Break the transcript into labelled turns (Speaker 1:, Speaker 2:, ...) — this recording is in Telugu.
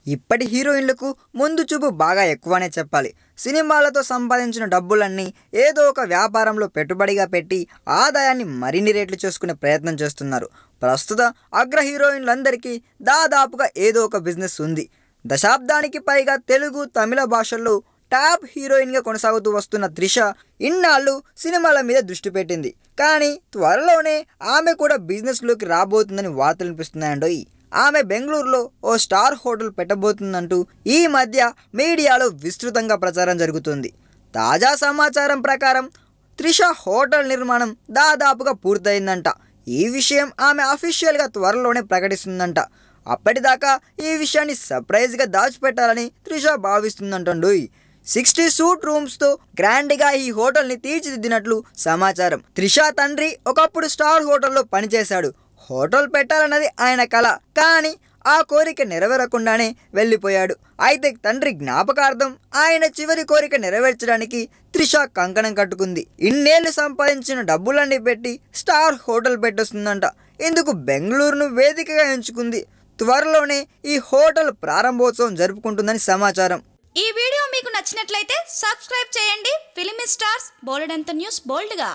Speaker 1: ఇప్పటి హీరోయిన్లకు ముందు చూపు బాగా ఎక్కువనే చెప్పాలి. సినిమాలతో సంపాదించిన డబ్బులన్నీ ఏదో ఒక వ్యాపారంలో పెట్టుబడిగా పెట్టి ఆదాయాన్ని మరిన్ని రేట్లు చేసుకునే ప్రయత్నం చేస్తున్నారు. ప్రస్తుత అగ్ర హీరోయిన్లందరికీ దాదాపుగా ఏదో ఒక బిజినెస్ ఉంది. దశాబ్దానికి పైగా తెలుగు, తమిళ భాషల్లో టాప్ హీరోయిన్గా కొనసాగుతూ వస్తున్న త్రిష ఇన్నాళ్ళు సినిమాల మీద దృష్టి పెట్టింది. కానీ త్వరలోనే ఆమె కూడా బిజినెస్లోకి రాబోతుందని వార్తలు వినిపిస్తున్నాయండోయ్. ఆమె బెంగళూరులో ఓ స్టార్ హోటల్ పెట్టబోతుందంటూ ఈ మధ్య మీడియాలో విస్తృతంగా ప్రచారం జరుగుతుంది. తాజా సమాచారం ప్రకారం త్రిష హోటల్ నిర్మాణం దాదాపుగా పూర్తయిందంట. ఈ విషయం ఆమె అఫీషియల్గా త్వరలోనే ప్రకటిస్తుందంట. అప్పటిదాకా ఈ విషయాన్ని సర్ప్రైజ్గా దాచిపెట్టాలని త్రిష భావిస్తుందంటండోయ్. 60 సూట్ రూమ్స్తో గ్రాండ్గా ఈ హోటల్ని తీర్చిదిద్దినట్లు సమాచారం. త్రిష తండ్రి ఒకప్పుడు స్టార్ హోటల్లో పనిచేశాడు. హోటల్ పెట్టాలన్నది ఆయన కల. కానీ ఆ కోరిక నెరవేరకుండానే వెళ్ళిపోయాడు. అయితే తండ్రి జ్ఞాపకార్థం ఆయన చివరి కోరిక నెరవేర్చడానికి త్రిష కంకణం కట్టుకుంది. ఇన్నేళ్లు సంపాదించిన డబ్బులన్నీ పెట్టి స్టార్ హోటల్ పెట్టొస్తుందంట. ఇందుకు బెంగళూరును వేదికగా ఎంచుకుంది. త్వరలోనే ఈ హోటల్ ప్రారంభోత్సవం జరుపుకుంటుందని సమాచారం.
Speaker 2: ఈ వీడియో మీకు నచ్చినట్లయితే సబ్స్క్రైబ్ చేయండి. ఫిలిమి స్టార్స్ బోలెడంత న్యూస్ బోల్డ్గా.